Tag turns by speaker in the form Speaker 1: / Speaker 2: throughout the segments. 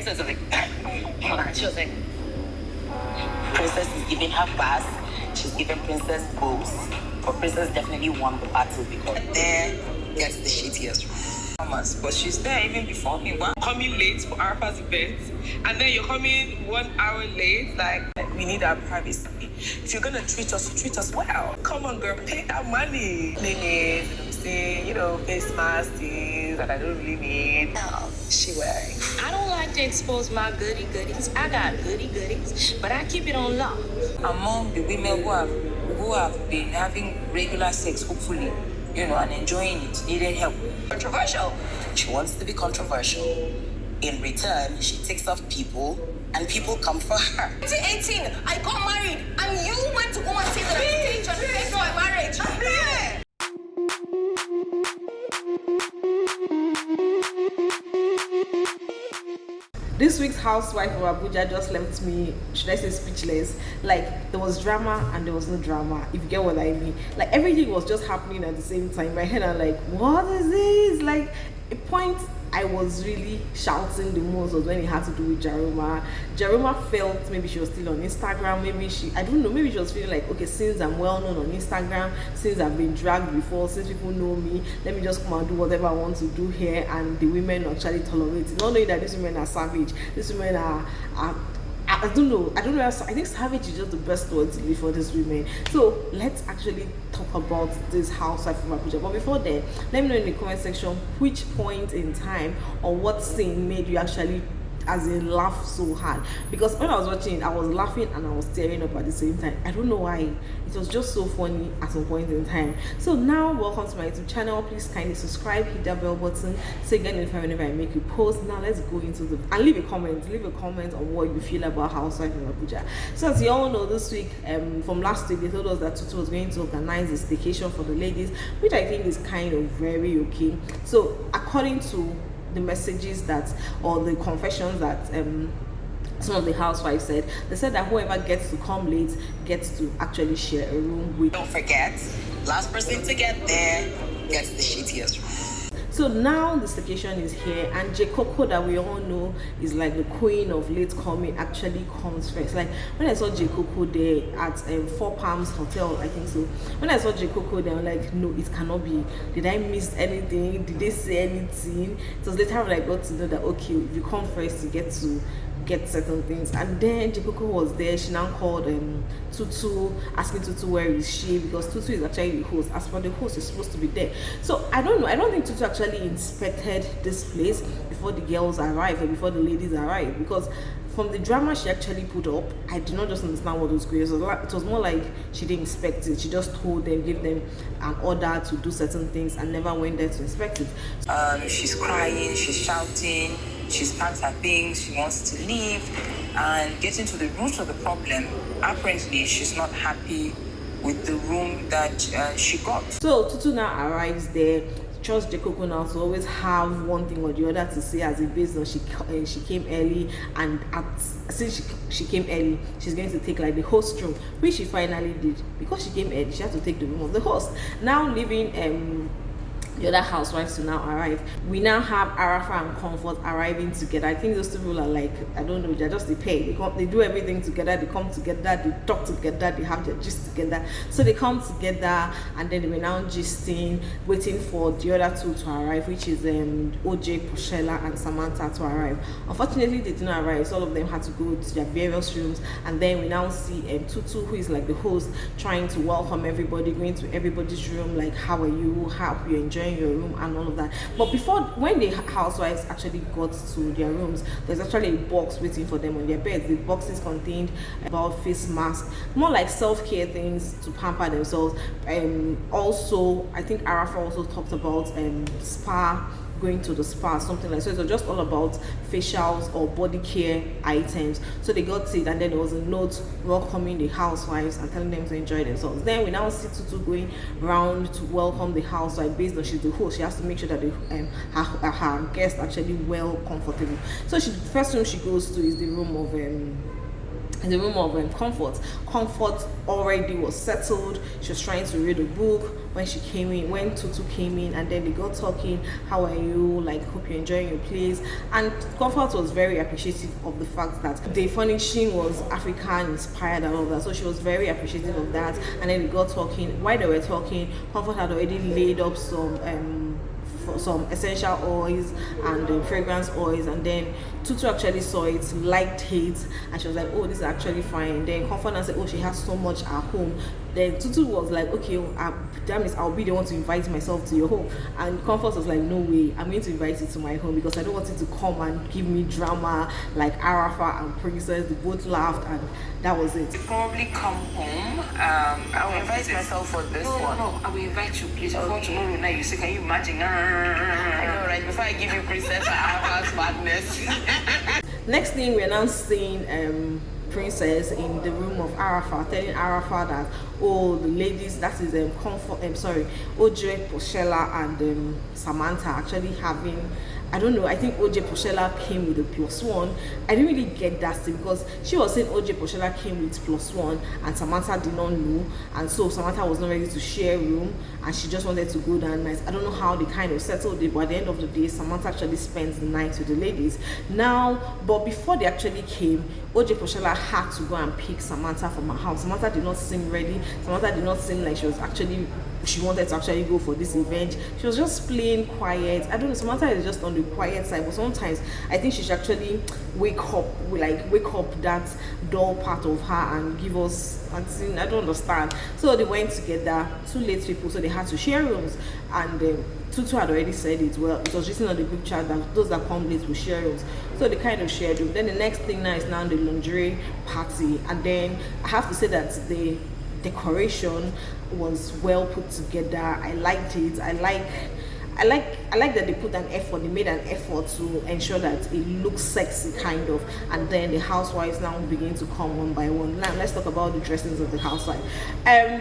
Speaker 1: princess was like, she was like, princess is giving her pass. She's giving princess bows. But princess definitely won the battle because there gets the shittiest. But she's there even before me. Well, coming late for Arfa's event, and then you're coming 1 hour late. Like, we need our privacy. If you're gonna treat us well. Come on, girl, pay that money. Names, face masks, things that I don't really need. She wearing.
Speaker 2: I don't like to expose my goodies. I got goodies, but I keep it on lock.
Speaker 1: Among the women who have been having regular sex, hopefully, and enjoying it, needed help. Controversial. She wants to be controversial. In return, she takes off people, and people come for her.
Speaker 3: 2018, I got married, and you went to go and say that I staged and paid for my marriage.
Speaker 4: This week's Housewives of Abuja just left me, should I say, speechless. Like, there was drama and there was no drama, if you get what I mean. Like, everything was just happening at the same time. My head, I'm like, what is this? Like, a point I was really shouting the most was when it had to do with Jaruma. Jaruma felt maybe she was still on Instagram, maybe she was feeling like, okay, since I'm well known on Instagram, since I've been dragged before, since people know me, let me just come and do whatever I want to do here, and the women actually tolerate it. Not knowing that these women are savage, these women are I don't know. I think savage is just the best word to be for these women. So let's actually talk about this Housewife of Abuja. But before that, let me know in the comment section which point in time or what scene made you actually as in laugh so hard, because when I was watching it, I was laughing and I was tearing up at the same time. I don't know why. It was just so funny at some point in time. So now, welcome to my YouTube channel. Please kindly subscribe, hit that bell button so you get notified whenever I make a post. Now let's go into the and leave a comment on what you feel about Housewives of Abuja. So as you all know, this week from last week, they told us that Tutu was going to organize a staycation for the ladies, which I think is kind of very okay. So according to the messages that, or the confessions that some of the housewives said, they said that whoever gets to come late gets to actually share a room with.
Speaker 1: Don't forget, last person to get there gets the shittiest room.
Speaker 4: So now the staycation is here, and Coco, that we all know is like the queen of late coming, actually comes first. Like when I saw Coco there at Four Palms Hotel, I think so. When I saw Coco there, I'm like, no, it cannot be. Did I miss anything? Did they say anything? It was later when I got to know that, okay, if you come first, you get certain things. And then Coco was there. She now called Tutu, asking Tutu where is she, because Tutu is actually the host. As for the host, is supposed to be there. So I don't know. I don't think Tutu actually inspected this place before the girls arrived or before the ladies arrived, because from the drama she actually put up, I did not just understand what was going on. It was more like she didn't inspect it. She just told them, gave them an order to do certain things, and never went there to inspect it.
Speaker 1: She's crying, she's shouting, she's packed her things, she wants to leave, and getting to the root of the problem, apparently she's not happy with the room that she got.
Speaker 4: So Tutu now arrives there. Trust Coco now to always have one thing or the other to say, as a based on she came early, and since she came early, she's going to take like the host room, which she finally did. Because she came early, she had to take the room of the host. Now leaving the other housewives to now arrive. We now have Arafa and Comfort arriving together. I think those two people are like, I don't know, they're just the pair. They do everything together, they come together, they talk together, they have their gist together. So they come together, and then they were now gisting, waiting for the other two to arrive, which is OJ, Poshella, and Samantha to arrive. Unfortunately, they didn't arrive, so all of them had to go to their various rooms. And then we now see Tutu, who is like the host, trying to welcome everybody, going to everybody's room, like, how are you, how are you enjoying your room, and all of that. But when the housewives actually got to their rooms, there's actually a box waiting for them on their beds. The boxes contained about face masks, more like self-care things to pamper themselves. Also, I think Arafa also talked about spa, going to the spa, something like so. It was just all about facials or body care items. So they got it, and then there was a note welcoming the housewives and telling them to enjoy themselves. Then we now see Tutu going round to welcome the housewife. Based on she's the host, she has to make sure that her guests actually well comfortable. So the first room she goes to is the room of in the room of Comfort. Comfort already was settled. She was trying to read a book when she came in, when Tutu came in, and then they got talking. How are you? Like, hope you're enjoying your place. And Comfort was very appreciative of the fact that the furnishing was African inspired and all that. So she was very appreciative of that. And then they got talking. While they were talking, Comfort had already laid up some essential oils and fragrance oils, and then Tutu actually saw it, liked it, and she was like, oh, this is actually fine. Then Comfort said, oh, she has so much at home. Then Tutu was like, okay, that means I'll be the one to invite myself to your home. And Comfort was like, no way, I'm going to invite you to my home because I don't want you to come and give me drama like Arafa and Princess. They both laughed, and that was it.
Speaker 2: Probably come home. I will invite myself for this one. No, I will invite you, please. Okay. For tomorrow night, you say, can you imagine? I know, right? Before I give you Princess Arafa's madness.
Speaker 4: Next thing, we're now seeing Princess in the room of Arafa, telling Arafa that, oh, the ladies, that is OJ Poshela and Samantha actually having, I don't know, I think OJ Poshela came with a +1. I didn't really get that thing because she was saying OJ Poshela came with +1 and Samantha did not know, and so Samantha was not ready to share room and she just wanted to go down nice. I don't know how they kind of settled it, but at the end of the day, Samantha actually spends the night with the ladies. Now, but before they actually came, OJ Poshela had to go and pick Samantha from her house. Samantha did not seem ready. Samantha did not seem like she wanted to actually go for this event. She was just playing quiet. I don't know, Samantha is just on the quiet side, but sometimes I think she should actually wake up that dull part of her and give us, I don't understand. So they went together, two late people, so they had to share rooms, and Tutu had already said it. Well, it was written on the group chat that those that come late will share rooms. So they kind of shared room. Then the next thing now is now the lingerie party, and then I have to say that the decoration was well put together. I liked it. I like that they put an effort, they made an effort to ensure that it looks sexy kind of, and then the housewives now begin to come one by one. Now let's talk about the dressings of the housewife.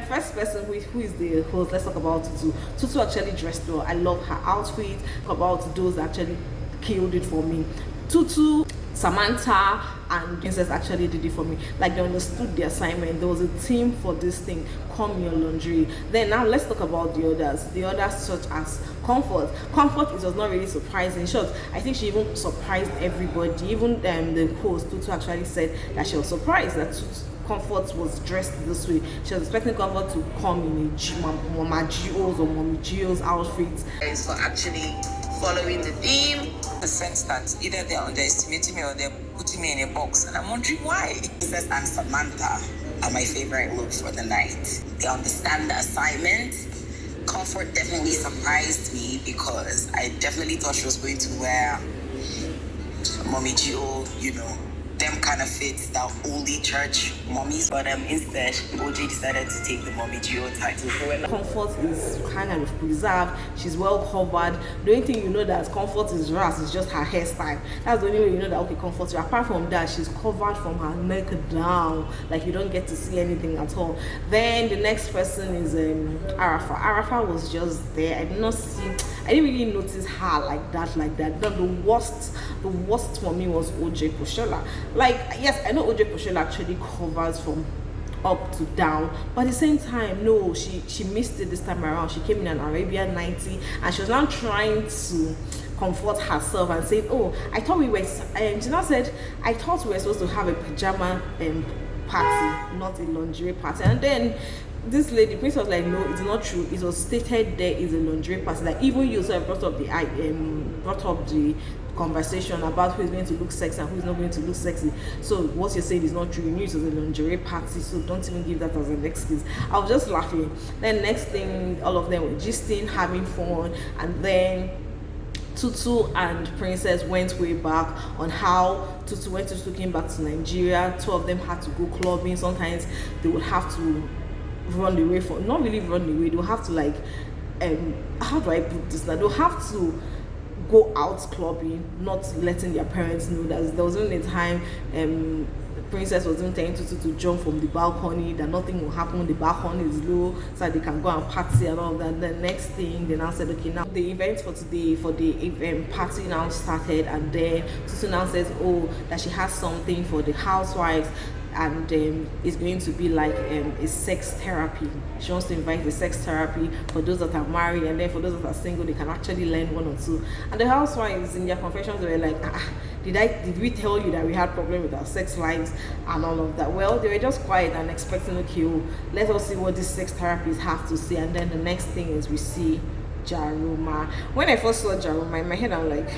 Speaker 4: First person who is the host, let's talk about Tutu. Tutu actually dressed well. I love her outfit. Talk about those that actually killed it for me. Tutu, Samantha and Princess actually did it for me. Like, they understood the assignment. There was a team for this thing. Come your lingerie. Then now let's talk about the others. The others such as Comfort. Comfort, it was not really surprising. In short, I think she even surprised everybody. Even the host Tutu actually said that she was surprised that Comfort was dressed this way. She was expecting Comfort to come in a Mama Gio's or Mommy Gio's outfit.
Speaker 1: For actually following the theme, the sense that either they're underestimating me or they're putting me in a box, and I'm wondering why. Princess and Samantha are my favorite look for the night. They understand the assignment. Comfort definitely surprised me because I definitely thought she was going to wear Mommy Gio, them kind of fits that only church mommies, but instead OJ decided to take the Mommy Gio title.
Speaker 4: Comfort is kind of preserved. She's well covered. The only thing you know that Comfort is ras is just her hairstyle. That's the only way you know that, okay, Comfort. Apart from that, she's covered from her neck down, like you don't get to see anything at all. Then the next person is Arafa. Arafa was just there. I didn't really notice her like that. The worst for me was OJ Poshela. Like, yes, I know OJ Poshela actually covers from up to down, but at the same time, no, she missed it this time around. She came in an Arabian 90 and she was now trying to comfort herself and say, oh, I thought we were, she now said, I thought we were supposed to have a pajama party, not a lingerie party. And then this lady, Prince, was like, no, it's not true. It was stated there is a lingerie party. Like, even you yourself brought up the conversation about who is going to look sexy and who is not going to look sexy. So what you're saying is not true. You knew it was a lingerie party, so don't even give that as an excuse. I was just laughing. Then next thing, all of them were gisting, having fun, and then Tutu and Princess went way back on how Tutu came back to Nigeria. Two of them had to go clubbing. Sometimes they would have to run away from, not really run away, they'll have to like, how do I put this now? They'll have to go out clubbing, not letting their parents know. That there was only a time Princess was even telling Tutu to jump from the balcony, that nothing will happen, the balcony is low, so they can go and party and all that. The next thing, they now said, okay, now the event for today, for the party now started, and then Tutu now says, oh, that she has something for the housewives. and it's going to be like a sex therapy. She wants to invite the sex therapy for those that are married, and then for those that are single, they can actually learn one or two. And the housewives in their confessions, they were like, did we tell you that we had problem with our sex lives and all of that? Well, they were just quiet and expecting, okay, let us see what these sex therapists have to say. And then the next thing is we see Jaruma. When I first saw Jaruma, in my head I'm like,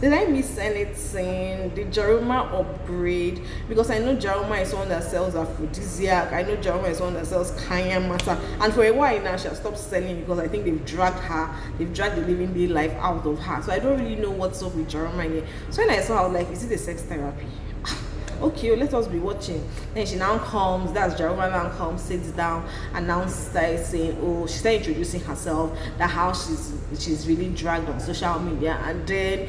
Speaker 4: did I miss anything? Did Jaruma upgrade? Because I know Jaruma is one that sells aphrodisiac. I know Jaruma is one that sells Kanya Mata. And for a while now, she has stopped selling because I think they've dragged the living day life out of her. So I don't really know what's up with Jaruma here. So when I saw her, I was like, is it a sex therapy? Okay, let us be watching. Then she now comes, that's Jaruma now comes, sits down, and now starts saying, she started introducing herself, that how she's really dragged on social media. And then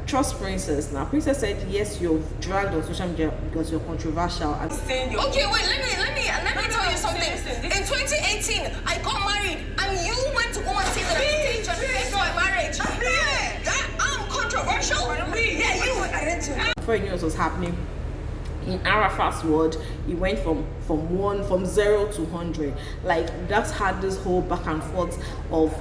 Speaker 4: trust Princess. Now Princess said, yes, you're dragged on social media because you're controversial. And
Speaker 3: Okay, wait, let me tell you something. In 2018, I got married, and you went to go and see the stage and pay for my marriage. That I'm controversial. Yeah, you arranged.
Speaker 4: before you knew what was happening, in Arafat's world, it went from 0 to 100. Like, that's had this whole back and forth of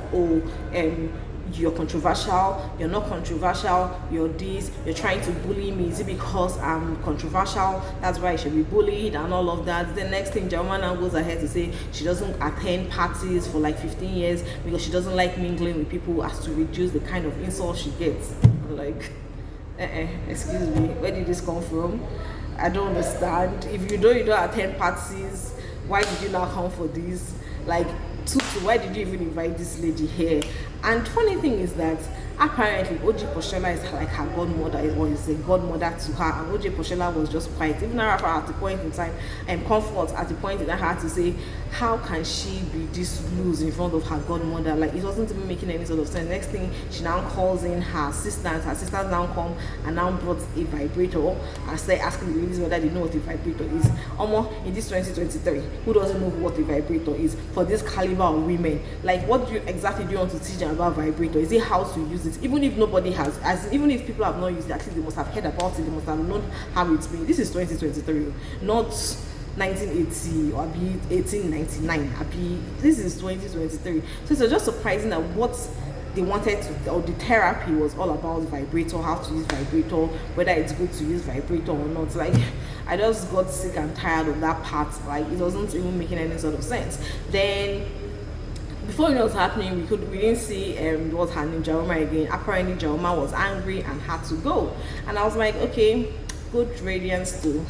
Speaker 4: you're controversial, you're not controversial, you're this, you're trying to bully me, is it because I'm controversial, that's why I should be bullied and all of that. The next thing, Jaruma now goes ahead to say she doesn't attend parties for like 15 years because she doesn't like mingling with people, as to reduce the kind of insult she gets. Like, excuse me, where did this come from? I don't understand. If you don't attend parties, why did you now come for this? Like, Tutu, why did you even invite this lady here? And funny thing is that apparently OG Poshela is like her godmother, or is a godmother to her, and OG Poshela was just quiet. Even Arafa at the point in time, and Comfort at the point in time had to say, how can she be this loose in front of her godmother? Like, it wasn't even making any sort of sense. Next thing, she now calls in her assistants. Her assistants now come and now brought a vibrator and started asking the ladies whether they know what a vibrator is. In this 2023, who doesn't know what a vibrator is for this caliber of women? Like, what do you exactly do you want to teach them about vibrator? Is it how to use it? Even if nobody has, even if people have not used it, at least they must have heard about it, they must have known how it's been. This is 2023, not 1980 or 1899. This is 2023. So it's just surprising that what they wanted to, or the therapy was all about vibrator, how to use vibrator, whether it's good to use vibrator or not. Like, I just got sick and tired of that part. Like, it wasn't even making any sort of sense. Then, before you know what's happening, we didn't see what's happening, Jaruma again. Apparently Jaruma was angry and had to go, and I was like, okay, good radiance to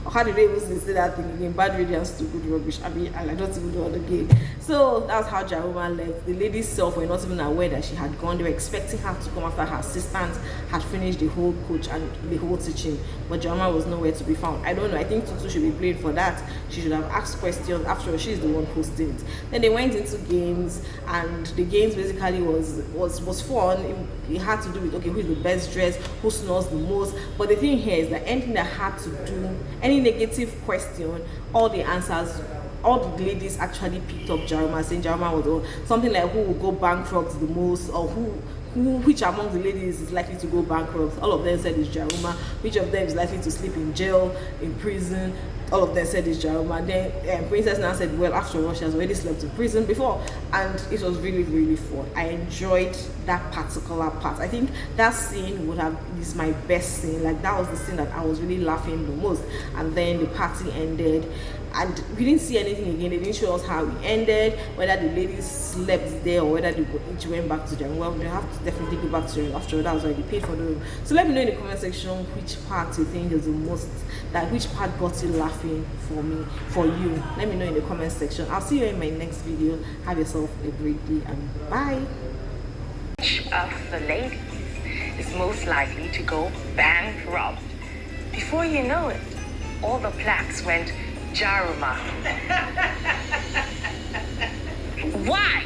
Speaker 4: or how did they even say that thing again? Bad radiance to good rubbish. I don't even know the game. So that's how Jaruma left. The ladies self were not even aware that she had gone. They were expecting her to come after her assistant had finished the whole coach and the whole teaching, but Jaruma was nowhere to be found. I don't know. I think Tutu should be blamed for that. She should have asked questions. After all, she's the one hosting it. Then they went into games, and the games basically was fun. It had to do with, okay, who is the best dressed, who snores the most. But the thing here is that anything that had to do, any negative question, all the answers, all the ladies actually picked up Jaruma, saying Jaruma was something like who will go bankrupt the most, or which among the ladies is likely to go bankrupt. All of them said it's Jaruma. Which of them is likely to sleep in jail, in prison? All of them said it's Jaruma. Then Princess now said, well, after all, she has already slept in prison before, and it was really, really fun. I enjoyed that particular part. I think that scene is my best scene. Like, that was the scene that I was really laughing the most. And then the party ended, and we didn't see anything again. They didn't show us how it ended, whether the ladies slept there or whether they each went back to their room. Well, they have to definitely go back to their room. After all, that was why they paid for the room. So let me know in the comment section which part you think is the most, which part got you laughing for you. Let me know in the comment section. I'll see you in my next video. Have yourself a great day, and bye.
Speaker 2: Of the ladies is most likely to go bankrupt. Before you know it, all the plaques went Jaruma. Why?